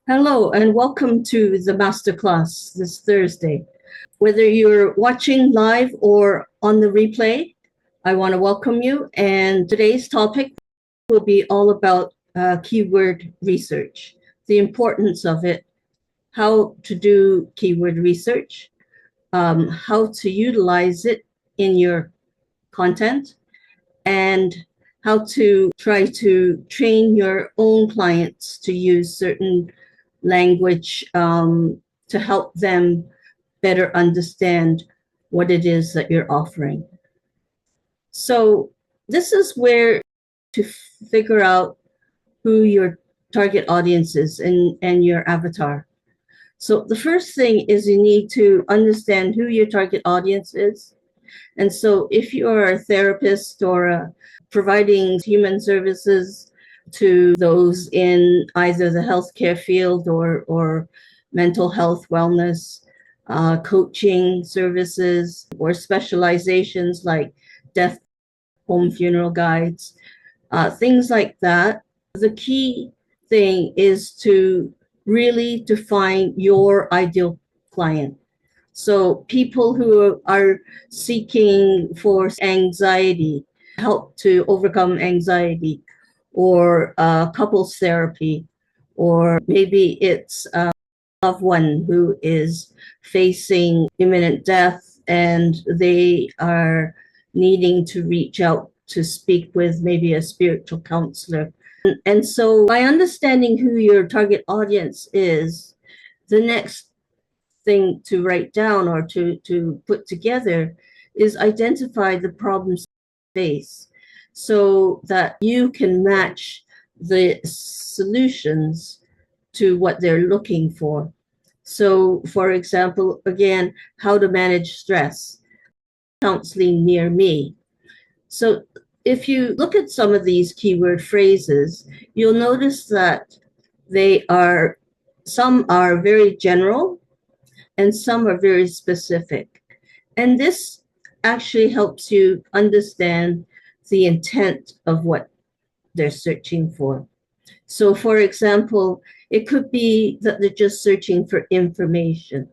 Hello and welcome to the Masterclass this Thursday. Whether you're watching live or on the replay, I want to welcome you. And today's topic will be all about keyword research, the importance of it, how to do keyword research, how to utilize it in your content, and how to try to train your own clients to use certain language to help them better understand what it is that you're offering. So this is where to figure out who your target audience is and your avatar. So the first thing is you need to understand who your target audience is. And so if you are a therapist or providing human services to those in either the healthcare field or mental health, wellness, coaching services, or specializations like death, home funeral guides, things like that. The key thing is to really define your ideal client. So people who are seeking for anxiety, help to overcome anxiety, or couples therapy, or maybe it's a loved one who is facing imminent death and they are needing to reach out to speak with maybe a spiritual counselor. And so by understanding who your target audience is, the next thing to write down or to put together is identify the problem space so that you can match the solutions to what they're looking for. So, for example, again, how to manage stress, counseling near me. So, if you look at some of these keyword phrases, you'll notice that some are very general and some are very specific. And this actually helps you understand the intent of what they're searching for. So, for example, it could be that they're just searching for information,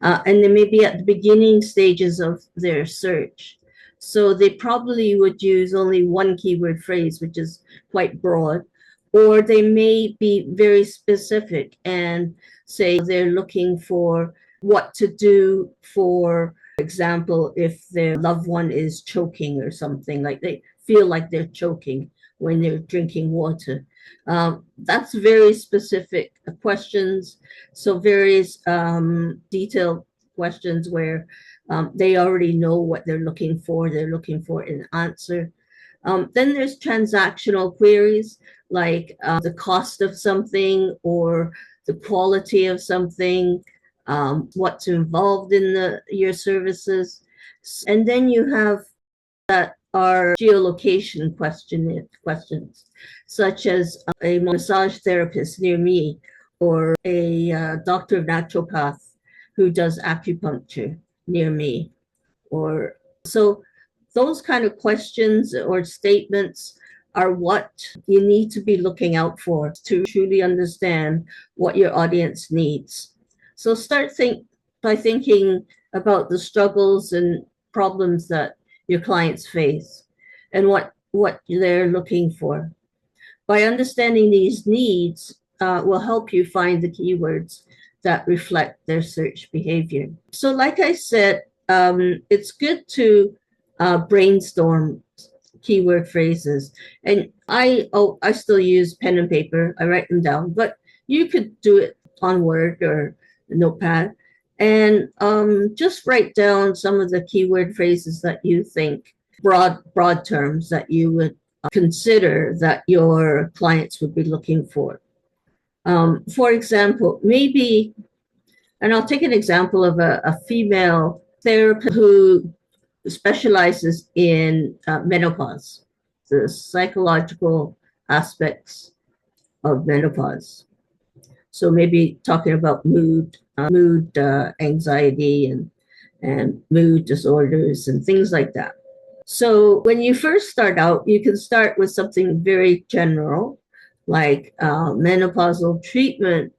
and they may be at the beginning stages of their search. So they probably would use only one keyword phrase, which is quite broad, or they may be very specific and say they're looking for what to do, for example, if their loved one is choking or something, like they feel like they're choking when they're drinking water. That's very specific questions. So various detailed questions where they already know what they're looking for. They're looking for an answer. Then there's transactional queries like the cost of something or the quality of something, what's involved in your services. And then you have that are geolocation questions, such as a massage therapist near me or a doctor of naturopath who does acupuncture near me. Or so those kind of questions or statements are what you need to be looking out for to truly understand what your audience needs. So by thinking about the struggles and problems that your clients face and what they're looking for. By understanding these needs will help you find the keywords that reflect their search behavior. So like I said, it's good to brainstorm keyword phrases. And I still use pen and paper. I write them down, but you could do it on Word or Notepad and just write down some of the keyword phrases that you think, broad terms that you would consider that your clients would be looking for. For example, maybe, and I'll take an example of a female therapist who specializes in menopause, the psychological aspects of menopause. So maybe talking about mood anxiety and mood disorders and things like that. So when you first start out, you can start with something very general, like menopausal treatment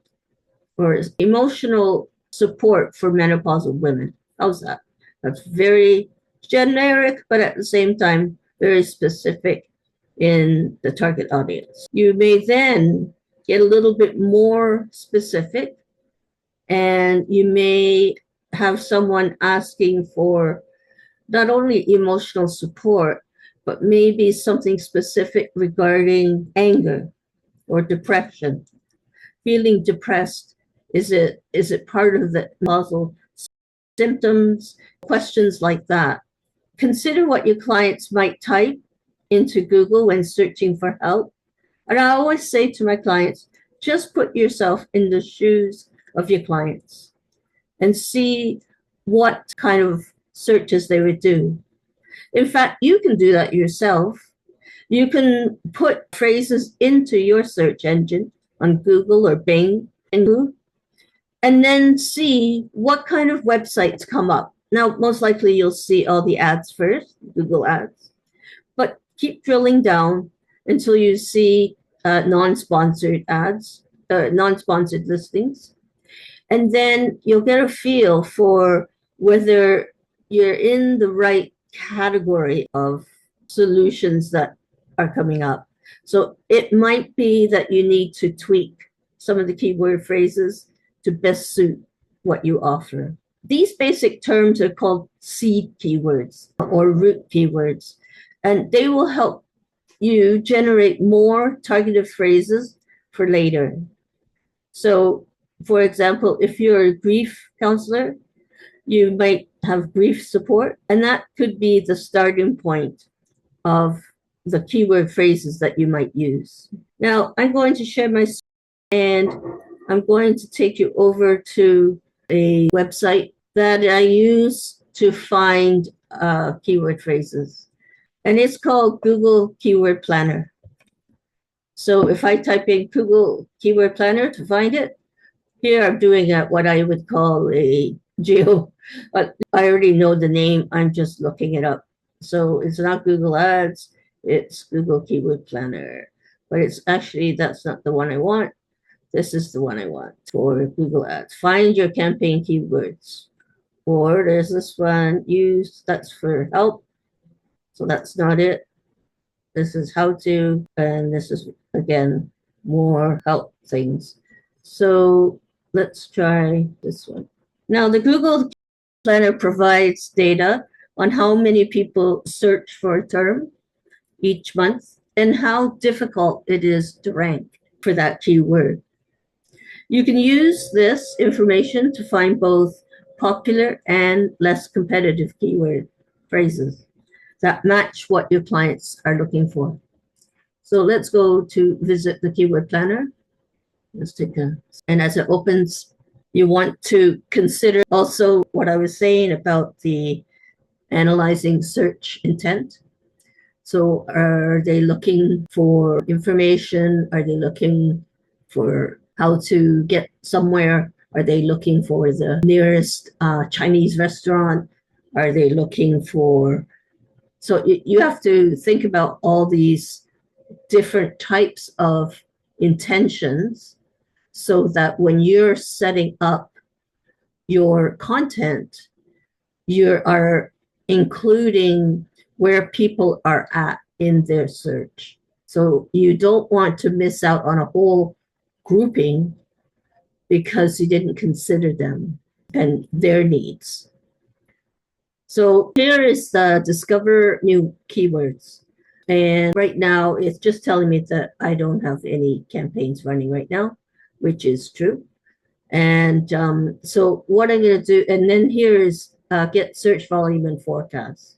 or emotional support for menopausal women. How's that? That's very generic, but at the same time, very specific in the target audience. You may then get a little bit more specific, and you may have someone asking for not only emotional support, but maybe something specific regarding anger or depression. Feeling depressed, is it part of the causal symptoms? Questions like that. Consider what your clients might type into Google when searching for help. And I always say to my clients, just put yourself in the shoes of your clients and see what kind of searches they would do. In fact, you can do that yourself. You can put phrases into your search engine on Google or Bing and then see what kind of websites come up. Now, most likely you'll see all the ads first, Google ads, but keep drilling down until you see non-sponsored ads, non-sponsored listings. And then you'll get a feel for whether you're in the right category of solutions that are coming up. So it might be that you need to tweak some of the keyword phrases to best suit what you offer. These basic terms are called seed keywords or root keywords, and they will help you generate more targeted phrases for later. So, for example, if you're a grief counselor, you might have grief support, and that could be the starting point of the keyword phrases that you might use. Now, I'm going to share my screen, and I'm going to take you over to a website that I use to find keyword phrases, and it's called Google Keyword Planner. So if I type in Google Keyword Planner to find it, here I'm doing what I would call a geo, but I already know the name, I'm just looking it up. So it's not Google Ads, it's Google Keyword Planner, but it's actually, that's not the one I want. This is the one I want for Google Ads. Find your campaign keywords. Or there's this one, that's for help. So that's not it. This is how to, and this is, again, more help things. So let's try this one. Now, the Google Planner provides data on how many people search for a term each month and how difficult it is to rank for that keyword. You can use this information to find both popular and less competitive keyword phrases that match what your clients are looking for. So let's go to visit the keyword planner. Let's take and as it opens, you want to consider also what I was saying about the analyzing search intent. So are they looking for information? Are they looking for how to get somewhere? Are they looking for the nearest Chinese restaurant? Are they looking for, so you have to think about all these different types of intentions so that when you're setting up your content, you are including where people are at in their search. So you don't want to miss out on a whole grouping because you didn't consider them and their needs. So here is the discover new keywords. And right now it's just telling me that I don't have any campaigns running right now, which is true. And so what I'm going to do, and then here is get search volume and forecast.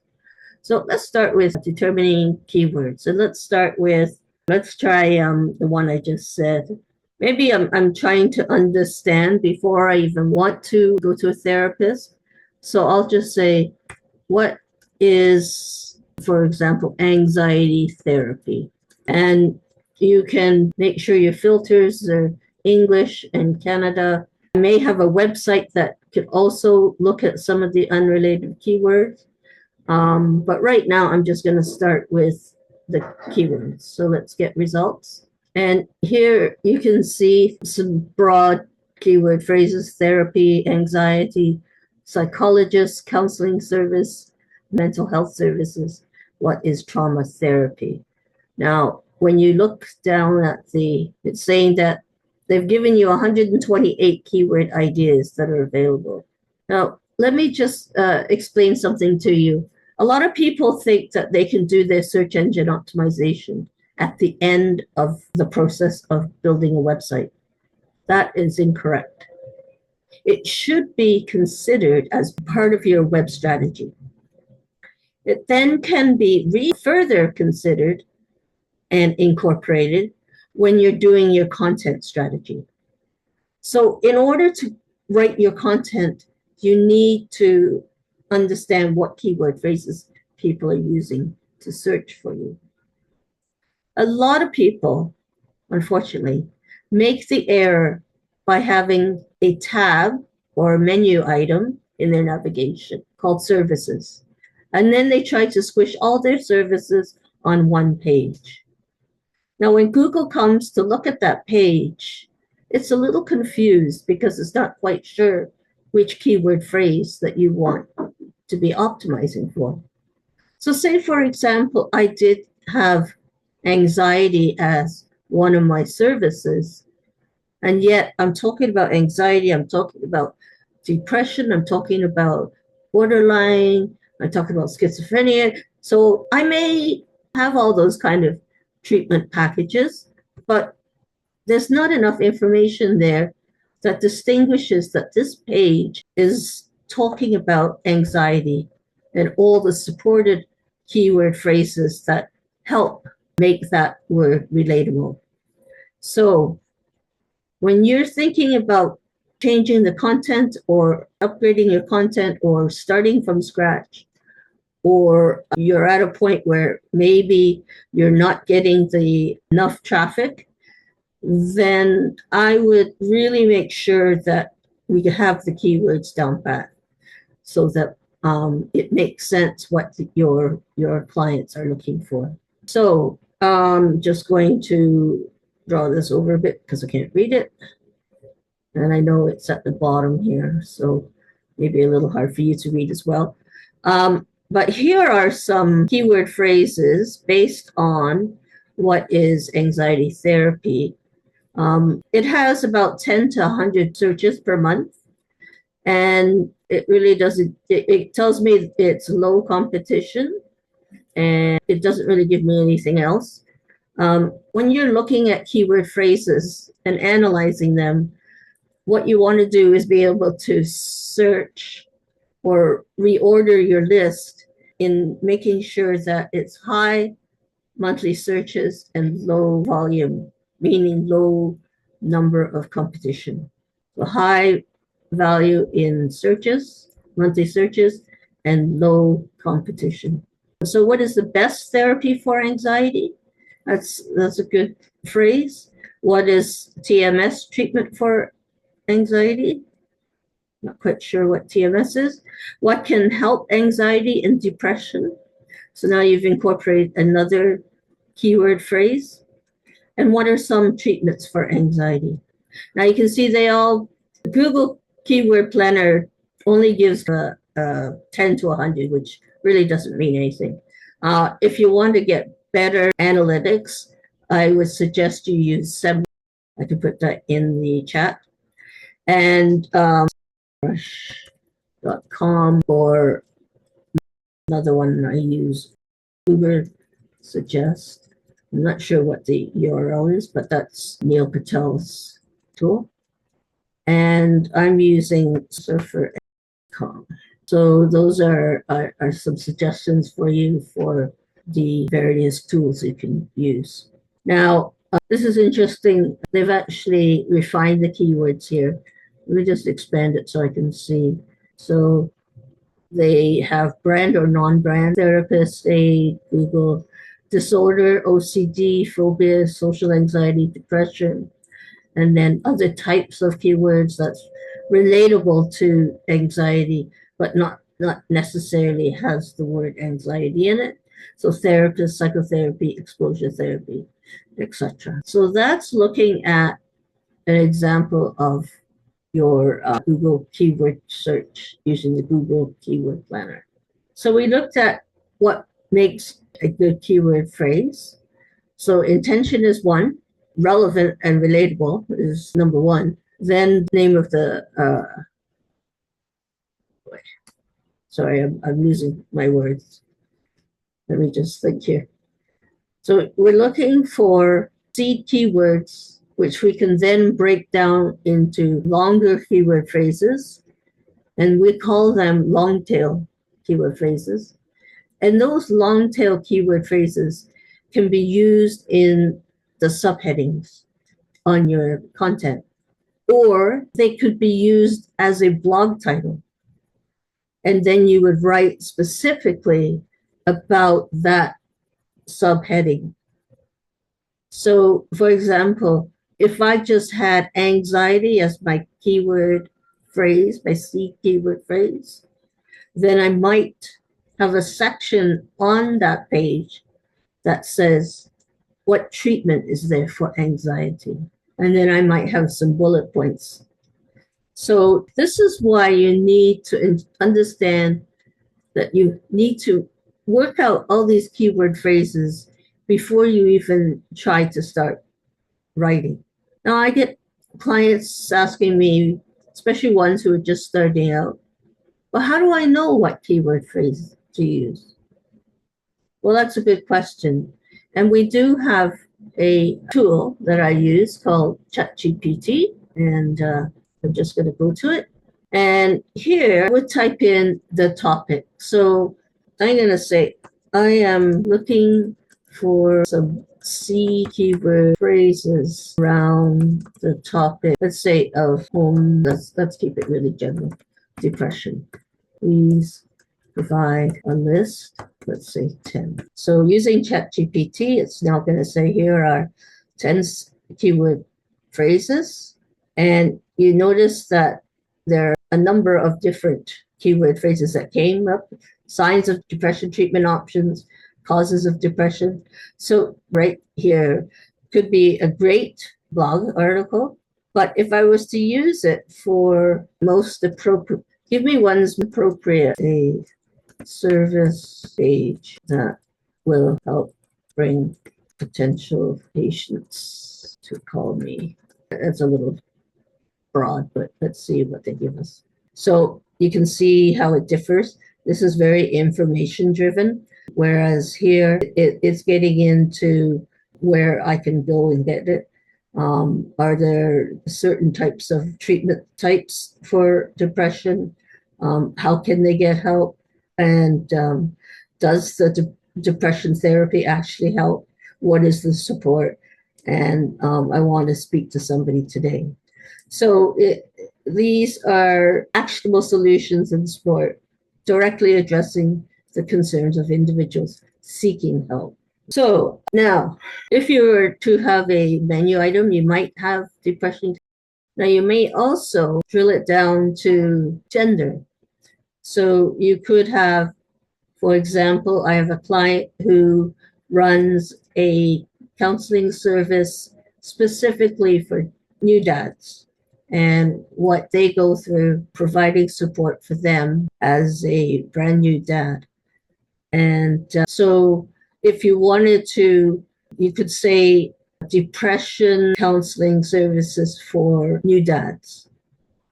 So let's start with determining keywords. And let's try the one I just said. Maybe I'm trying to understand before I even want to go to a therapist. So I'll just say, what is, for example, anxiety therapy? And you can make sure your filters are English and Canada. I may have a website that could also look at some of the unrelated keywords. But right now I'm just going to start with the keywords. So let's get results. And here you can see some broad keyword phrases: therapy, anxiety, psychologist, counseling service, mental health services. What is trauma therapy? Now, when you look down at it's saying that they've given you 128 keyword ideas that are available. Now, let me just explain something to you. A lot of people think that they can do their search engine optimization at the end of the process of building a website. That is incorrect. It should be considered as part of your web strategy. It then can be further considered and incorporated when you're doing your content strategy. So in order to write your content, you need to understand what keyword phrases people are using to search for you. A lot of people, unfortunately, make the error by having a tab or a menu item in their navigation called services. And then they try to squish all their services on one page. Now, when Google comes to look at that page, it's a little confused because it's not quite sure which keyword phrase that you want to be optimizing for. So say, for example, I did have anxiety as one of my services, and yet I'm talking about anxiety, I'm talking about depression, I'm talking about borderline, I'm talking about schizophrenia. So I may have all those kind of treatment packages, but there's not enough information there that distinguishes that this page is talking about anxiety and all the supported keyword phrases that help make that word relatable. So when you're thinking about changing the content or upgrading your content or starting from scratch, or you're at a point where maybe you're not getting enough traffic, then I would really make sure that we have the keywords down pat so that it makes sense what your clients are looking for. So I'm just going to draw this over a bit because I can't read it. And I know it's at the bottom here, so maybe a little hard for you to read as well. But here are some keyword phrases based on what is anxiety therapy. It has about 10 to 100 searches per month. And it really doesn't, it tells me it's low competition, and it doesn't really give me anything else. When you're looking at keyword phrases and analyzing them, what you want to do is be able to search or reorder your list in making sure that it's high monthly searches and low volume, meaning low number of competition. So high value in searches, monthly searches, and low competition. So what is the best therapy for anxiety? That's a good phrase. What is TMS, treatment for anxiety? Not quite sure what TMS is. What can help anxiety and depression? So now you've incorporated another keyword phrase. And what are some treatments for anxiety? Now you can see Google Keyword Planner only gives 10 to 100, which really doesn't mean anything. If you want to get better analytics, I would suggest you use SEM. I could put that in the chat. And .com, or another one I use, Uber suggest. I'm not sure what the URL is, but that's Neil Patel's tool. And I'm using surfer.com. So those are some suggestions for you for the various tools you can use. Now, this is interesting. They've actually refined the keywords here. Let me just expand it so I can see. So they have brand or non-brand therapist, Google disorder, OCD, phobia, social anxiety, depression, and then other types of keywords that's relatable to anxiety, but not necessarily has the word anxiety in it. So therapist, psychotherapy, exposure therapy, etc. So that's looking at an example of your Google keyword search using the Google Keyword Planner. So we looked at what makes a good keyword phrase. So intention is one, relevant and relatable is number one. Then name of the, sorry, I'm losing my words. Let me just think here. So we're looking for seed keywords, which we can then break down into longer keyword phrases, and we call them long tail keyword phrases. And those long tail keyword phrases can be used in the subheadings on your content, or they could be used as a blog title. And then you would write specifically about that subheading. So, for example, if I just had anxiety as my keyword phrase, my C keyword phrase, then I might have a section on that page that says, what treatment is there for anxiety? And then I might have some bullet points. So this is why you need to understand that you need to work out all these keyword phrases before you even try to start writing. Now, I get clients asking me, especially ones who are just starting out, well, how do I know what keyword phrase to use? Well, that's a good question. And we do have a tool that I use called ChatGPT, and I'm just going to go to it. And here I would type in the topic. So I'm going to say, I am looking for some C keyword phrases around the topic, let's say of home, let's keep it really general, depression. Please provide a list, let's say 10. So using ChatGPT, it's now going to say here are 10 keyword phrases. And you notice that there are a number of different keyword phrases that came up: signs of depression, treatment options, causes of depression. So right here could be a great blog article. But if I was to use it for most appropriate, give me one's appropriate, a service page that will help bring potential patients to call me. That's a little broad, but let's see what they give us. So you can see how it differs. This is very information driven, whereas here it's getting into where I can go and get it. Are there certain types of treatment types for depression? How can they get help? And does the depression therapy actually help? What is the support? And I want to speak to somebody today. So these are actionable solutions in sport, directly addressing the concerns of individuals seeking help. So now, if you were to have a menu item, you might have depression. Now, you may also drill it down to gender. So you could have, for example, I have a client who runs a counseling service specifically for new dads and what they go through, providing support for them as a brand new dad. And so if you wanted to, you could say depression counseling services for new dads,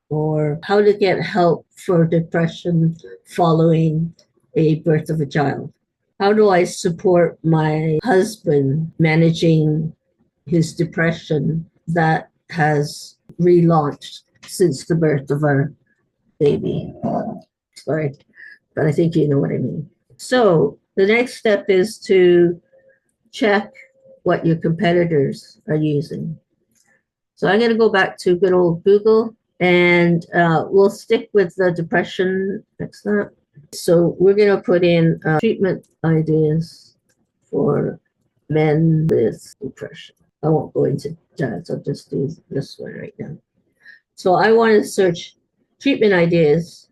or how to get help for depression following a birth of a child. How do I support my husband managing his depression that has relaunched since the birth of our baby? Sorry, but I think you know what I mean. So the next step is to check what your competitors are using. So I'm going to go back to good old Google, and we'll stick with the depression next time. So we're going to put in treatment ideas for men with depression. I won't go into that, I'll just do this one right now. So I want to search treatment ideas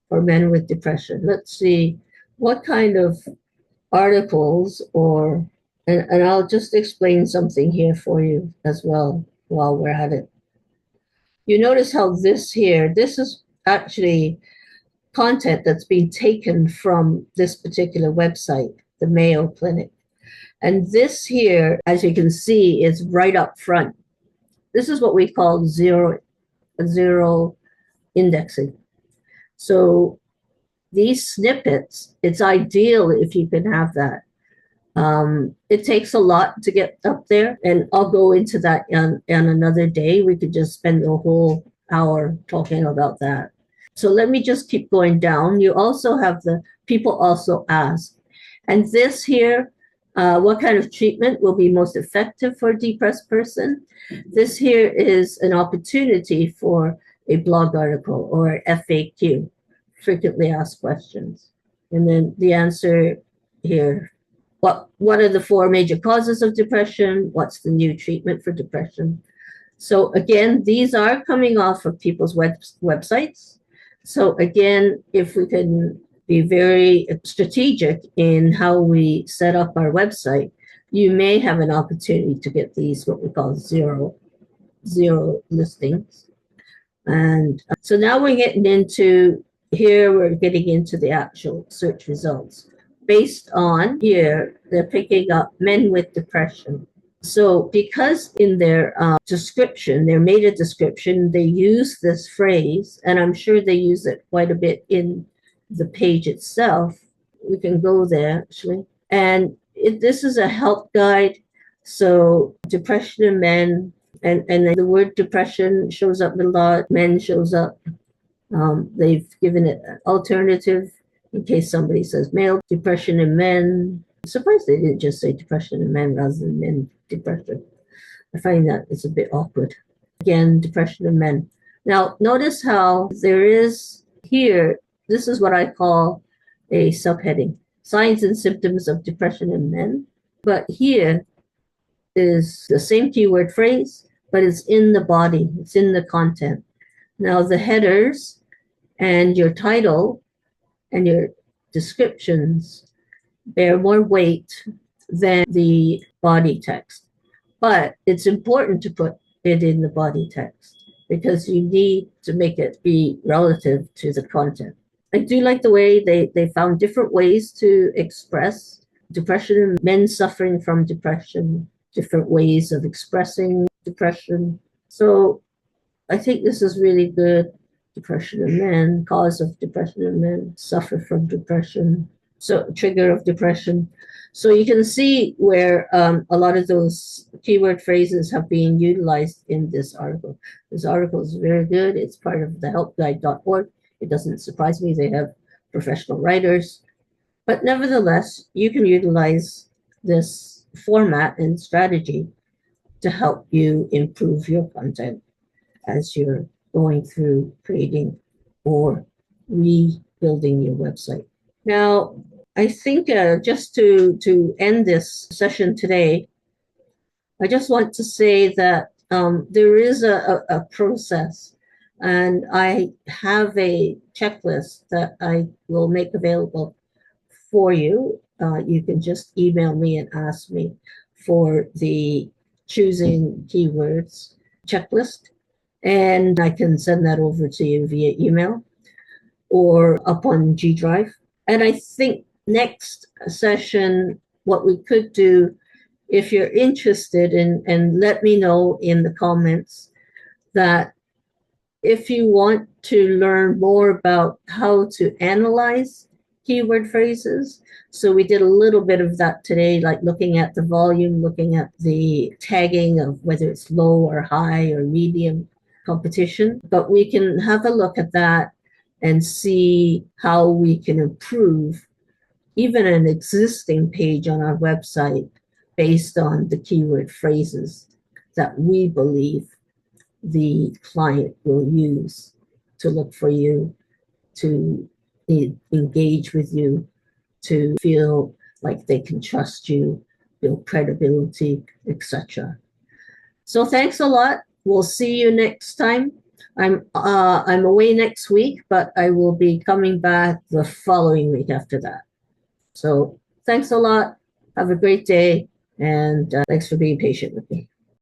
for men with depression. Let's see what kind of articles and I'll just explain something here for you as well while we're at it. You notice how this here, this is actually content that's been taken from this particular website, the Mayo Clinic. And this here, as you can see, is right up front. This is what we call zero indexing. So these snippets, it's ideal if you can have that. It takes a lot to get up there, and I'll go into that on another day. We could just spend a whole hour talking about that. So let me just keep going down. You also have the people also ask. And this here, what kind of treatment will be most effective for a depressed person? This here is an opportunity for a blog article or FAQ, frequently asked questions. And then the answer here, what are the 4 major causes of depression? What's the new treatment for depression? So again, these are coming off of people's websites. So again, if we can be very strategic in how we set up our website, you may have an opportunity to get these, what we call zero listings. And so now we're getting into, here we're getting into the actual search results. Based on here, they're picking up men with depression. So because in their description, their meta description, they use this phrase, and I'm sure they use it quite a bit in the page itself. We can go there actually. And this is a help guide. So depression in men, and the word depression shows up a lot. Men shows up. They've given it an alternative in case somebody says male depression in men. I'm surprised they didn't just say depression in men rather than men depression. I find that it's a bit awkward. Again, depression in men. Now, notice how there is here, this is what I call a subheading, signs and symptoms of depression in men. But here is the same keyword phrase, but it's in the body, it's in the content. Now, the headers and your title and your descriptions bear more weight than the body text. But it's important to put it in the body text because you need to make it be relative to the content. I do like the way they found different ways to express depression and men suffering from depression, different ways of expressing depression. So I think this is really good. Depression in men, cause of depression in men, suffer from depression, so trigger of depression. So you can see where a lot of those keyword phrases have been utilized in this article. This article is very good. It's part of the helpguide.org. It doesn't surprise me they have professional writers. But nevertheless, you can utilize this format and strategy to help you improve your content as you're going through creating or rebuilding your website. Now, I think just to end this session today, I just want to say that there is a process, and I have a checklist that I will make available for you. You can just email me and ask me for the choosing keywords checklist, and I can send that over to you via email or up on G Drive. And I think next session, what we could do, if you're interested in, and let me know in the comments, that if you want to learn more about how to analyze keyword phrases. So we did a little bit of that today, like looking at the volume, looking at the tagging of whether it's low or high or medium competition. But we can have a look at that and see how we can improve even an existing page on our website based on the keyword phrases that we believe the client will use to look for you, to engage with you, to feel like they can trust you, build credibility, etc. So thanks a lot. We'll see you next time. I'm away next week, but I will be coming back the following week after that. So thanks a lot. Have a great day, and thanks for being patient with me.